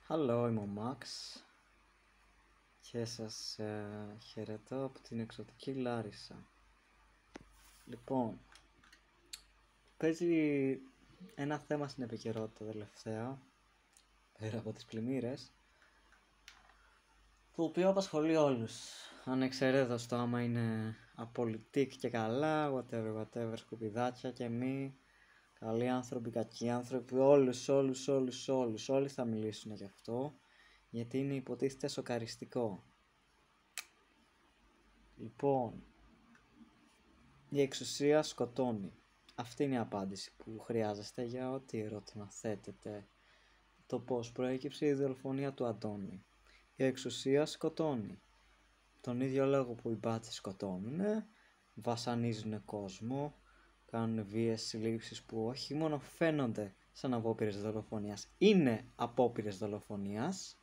Χαλό, είμαι ο Μαξ και σας χαιρετώ από την εξωτική Λάρισα. Λοιπόν, παίζει ένα θέμα στην επικαιρότητα τελευταία, πέρα από τις πλημμύρες, το οποίο απασχολεί όλους, ανεξαιρέτως το άμα είναι απολυτικ και καλά, whatever, σκουπιδάκια και μη, καλοί άνθρωποι, κακοί άνθρωποι, όλοι θα μιλήσουν γι' αυτό, γιατί είναι υποτίθεται σοκαριστικό. Λοιπόν, η εξουσία σκοτώνει. Αυτή είναι η απάντηση που χρειάζεστε για ό,τι ερώτημα θέτετε. Το πώς προέκυψε η δολοφονία του Αντώνη. Η εξουσία σκοτώνει. Τον ίδιο λόγο που οι μπάτσες σκοτώνουνε, βασανίζουν κόσμο, κάνουν βίες συλλήψεις που όχι μόνο φαίνονται σαν απόπειρες δολοφονίας, είναι απόπειρες δολοφονίας.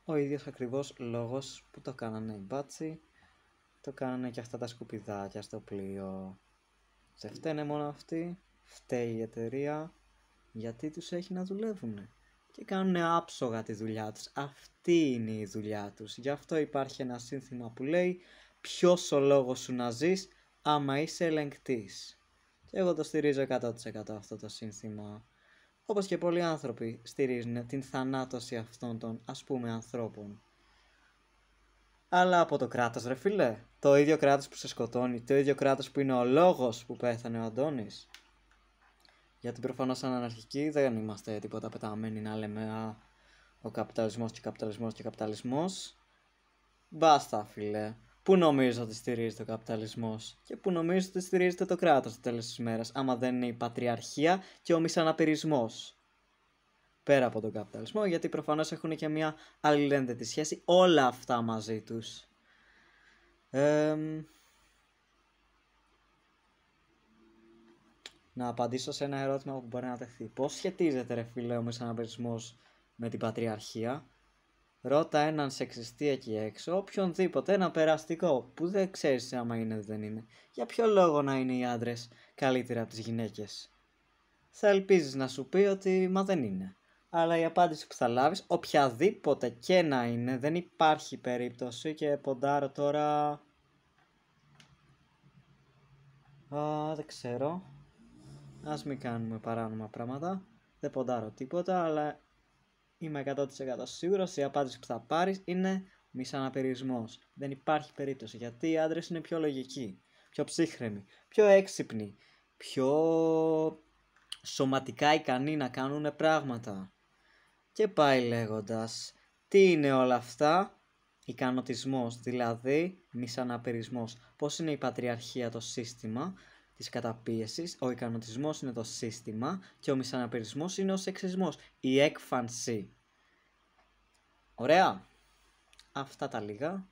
Ο ίδιος ακριβώς λόγος που το κάνανε οι μπάτσοι, το κάνανε και αυτά τα σκουπιδάκια στο πλοίο. Δεν φταίνε μόνο αυτοί, φταίει η εταιρεία, γιατί τους έχει να δουλεύουνε και κάνουν άψογα τη δουλειά τους. Αυτή είναι η δουλειά τους. Γι' αυτό υπάρχει ένα σύνθημα που λέει ποιος ο λόγος σου να ζεις άμα είσαι ελεγκτής. Και εγώ το στηρίζω 100% αυτό το σύνθημα. Όπως και πολλοί άνθρωποι στηρίζουν την θανάτωση αυτών των ας πούμε ανθρώπων. Αλλά από το κράτος ρε φίλε, το ίδιο κράτος που σε σκοτώνει, το ίδιο κράτος που είναι ο λόγος που πέθανε ο Αντώνης. Γιατί προφανώς σαν αναρχικοί δεν είμαστε τίποτα πεταμένοι να λέμε ο καπιταλισμός. Μπάστα φίλε, πού νομίζω ότι στηρίζεται ο καπιταλισμός και πού νομίζω ότι στηρίζεται το κράτος στο τέλος της ημέρας, άμα δεν είναι η πατριαρχία και ο μισαναπηρισμός. Πέρα από τον καπιταλισμό, γιατί προφανώς έχουν και μια αλληλένδετη σχέση όλα αυτά μαζί τους. Να απαντήσω σε ένα ερώτημα που μπορεί να τεθεί. Πώς σχετίζεται ρε φίλε ο μισαναπηρισμός με την πατριαρχία? Ρώτα έναν σεξιστή εκεί έξω, οποιονδήποτε, ένα περαστικό που δεν ξέρεις άμα είναι ή δεν είναι. Για ποιο λόγο να είναι οι άντρες καλύτερα από τις γυναίκες? Θα ελπίζεις να σου πει ότι μα δεν είναι. Αλλά η απάντηση που θα λάβεις, οποιαδήποτε και να είναι, δεν υπάρχει περίπτωση και ποντάρω τώρα... δεν ξέρω. Ας μην κάνουμε παράνομα πράγματα. Δεν ποντάρω τίποτα, αλλά είμαι 100% σίγουρος η απάντηση που θα πάρεις είναι μισαναπηρισμός. Δεν υπάρχει περίπτωση, γιατί οι άντρες είναι πιο λογικοί, πιο ψύχρεμοι, πιο έξυπνοι, πιο σωματικά ικανοί να κάνουν πράγματα. Και πάει λέγοντας, τι είναι όλα αυτά? Ικανοτισμός, δηλαδή μισαναπηρισμός. Πώς είναι η πατριαρχία το σύστημα της καταπίεσης, ο ικανοτισμός είναι το σύστημα και ο μισαναπηρισμός είναι ο σεξισμός, η έκφανση. Ωραία. Αυτά τα λίγα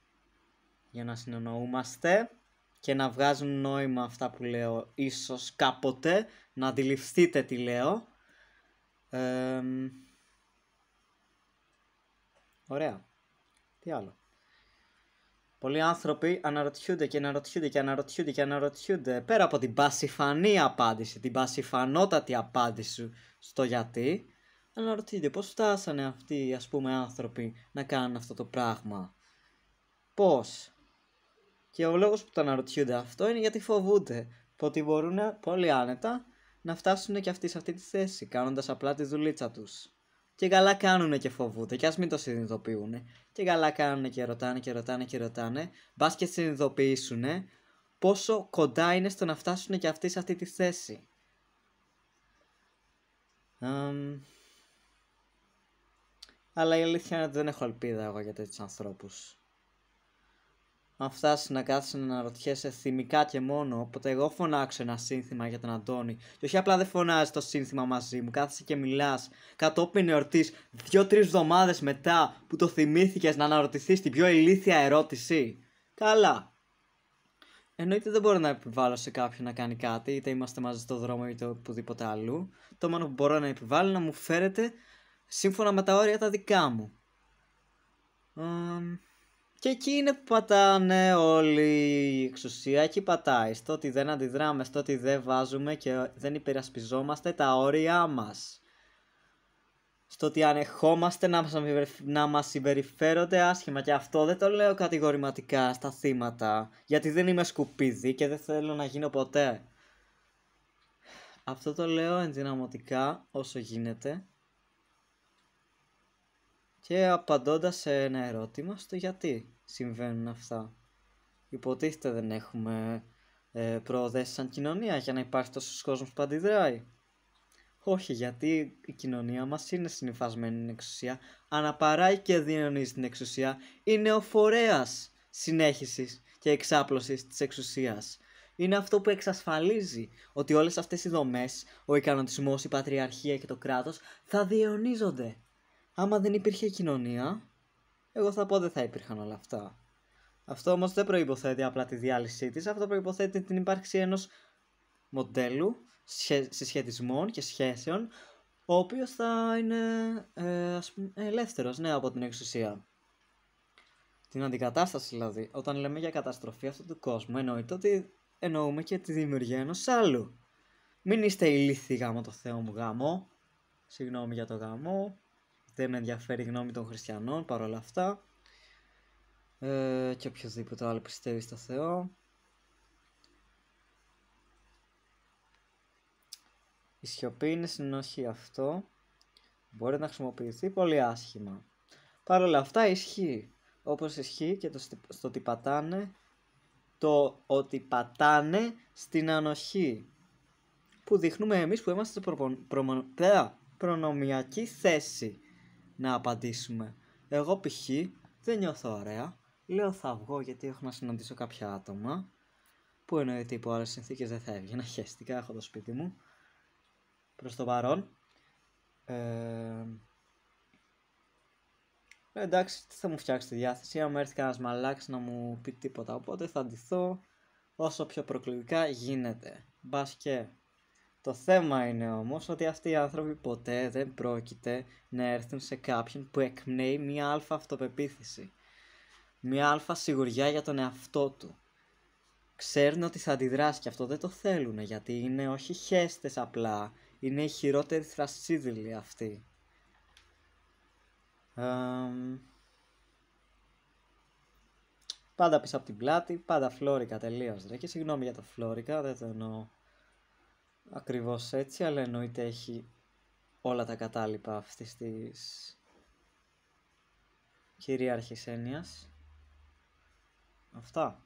για να συνεννοούμαστε και να βγάζουν νόημα αυτά που λέω, ίσως κάποτε να αντιληφθείτε τι λέω. Ωραία. Τι άλλο? Πολλοί άνθρωποι αναρωτιούνται πέρα από την πασιφανή απάντηση, την πασιφανότατη απάντηση στο γιατί, αναρωτιούνται πώς φτάσανε αυτοί ας πούμε άνθρωποι να κάνουν αυτό το πράγμα. Πώς? Και ο λόγος που το αναρωτιούνται αυτό είναι γιατί φοβούνται ότι μπορούν πολύ άνετα να φτάσουν και αυτοί σε αυτή τη θέση, κάνοντας απλά τη δουλίτσα τους. Και καλά κάνουνε και φοβούνται, και ας μην το συνειδητοποιούνε. Και καλά κάνουνε και ρωτάνε, μπας και συνειδητοποιήσουνε πόσο κοντά είναι στο να φτάσουν και αυτοί σε αυτή τη θέση. Αλλά η αλήθεια είναι ότι δεν έχω ελπίδα εγώ για τέτοιους ανθρώπους. Αν φτάσει να κάθεσαι να αναρωτιέσαι θυμικά και μόνο, όποτε εγώ φωνάξω ένα σύνθημα για τον Αντώνη, και όχι απλά δεν φωνάζει το σύνθημα μαζί μου, κάθεσαι και μιλάς κατόπιν εορτής 2-3 εβδομάδες μετά που το θυμήθηκες να αναρωτηθείς την πιο ηλίθια ερώτηση. Καλά. Εννοείται δεν μπορώ να επιβάλλω σε κάποιον να κάνει κάτι, είτε είμαστε μαζί στο δρόμο είτε οπουδήποτε αλλού. Το μόνο που μπορώ να επιβάλλω είναι να μου φέρετε σύμφωνα με τα όρια τα δικά μου. Και εκεί είναι που πατάνε όλη η εξουσία, εκεί πατάει, στο ότι δεν αντιδράμε, στο ότι δεν βάζουμε και δεν υπερασπιζόμαστε τα όρια μας. στο ότι ανεχόμαστε να μας συμπεριφέρονται άσχημα, και αυτό δεν το λέω κατηγορηματικά στα θύματα, γιατί δεν είμαι σκουπίδι και δεν θέλω να γίνω ποτέ. Αυτό το λέω ενδυναμωτικά όσο γίνεται και απαντώντας σε ένα ερώτημα στο γιατί συμβαίνουν αυτά. Υποτίθεται δεν έχουμε προοδεύσει σαν κοινωνία για να υπάρχει τόσος κόσμος που αντιδράει. Όχι, γιατί η κοινωνία μας είναι συνυφασμένη στην εξουσία, αναπαράγει και διαιωνίζει την εξουσία, είναι ο φορέας συνέχισης και εξάπλωσης της εξουσίας. Είναι αυτό που εξασφαλίζει ότι όλες αυτές οι δομές, ο ικανοτισμός, η πατριαρχία και το κράτος θα διαιωνίζονται. Άμα δεν υπήρχε κοινωνία, εγώ θα πω δεν θα υπήρχαν όλα αυτά. Αυτό όμως δεν προϋποθέτει απλά τη διάλυσή της, αυτό προϋποθέτει την ύπαρξη ενός μοντέλου συσχετισμών και σχέσεων, ο οποίος θα είναι ελεύθερος, ναι, από την εξουσία. Την αντικατάσταση δηλαδή. Όταν λέμε για καταστροφή αυτού του κόσμου, εννοείται ότι εννοούμε και τη δημιουργία ενός άλλου. Μην είστε ηλίθιοι, γάμο το Θεό μου γάμο. Συγγνώμη για το γάμο. Δεν με ενδιαφέρει η γνώμη των χριστιανών παρόλα αυτά. Και οποιοδήποτε άλλο πιστεύει στο Θεό. Η σιωπή είναι συνοχή. Αυτό μπορεί να χρησιμοποιηθεί πολύ άσχημα. Παρ' όλα αυτά ισχύει. Όπως ισχύει και στο ότι πατάνε, το ότι πατάνε στην ανοχή. Που δείχνουμε εμείς που είμαστε σε προνομιακή θέση να απαντήσουμε. Εγώ π.χ. δεν νιώθω ωραία. Λέω θα βγω γιατί έχω να συναντήσω κάποια άτομα. Που εννοείται υπό άλλες συνθήκες δεν θα έβγαινα. Χαίστηκα, έχω το σπίτι μου. Προς το παρόν. Εντάξει, τι θα μου φτιάξει τη διάθεση. Αν έρθει κανένας μαλάκης να μου πει τίποτα, οπότε θα ντυθώ όσο πιο προκλητικά γίνεται. Μπας και. Το θέμα είναι όμως ότι αυτοί οι άνθρωποι ποτέ δεν πρόκειται να έρθουν σε κάποιον που εκπνέει μια αλφα αυτοπεποίθηση. Μια αλφα σιγουριά για τον εαυτό του. Ξέρουν ότι θα αντιδράσει και αυτό δεν το θέλουν, γιατί είναι όχι χέστες απλά, είναι οι χειρότεροι θρασίδηλοι αυτοί. Πάντα πίσω από την πλάτη, πάντα φλόρικα τελείως ρε. Και συγγνώμη για το φλόρικα, δεν το εννοώ ακριβώς έτσι, αλλά εννοείται έχει όλα τα κατάλοιπα αυτής της κυρίαρχης έννοιας. Αυτά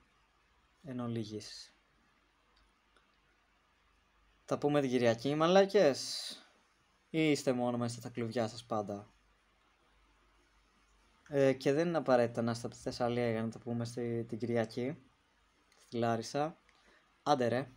εν ολίγης. Θα πούμε την Κυριακή, μαλάκες, ή είστε μόνο μέσα στα κλουβιά σας πάντα? Και δεν είναι απαραίτητα να είστε από τη Θεσσαλία για να το πούμε την Κυριακή, στη Λάρισα. Άντε ρε.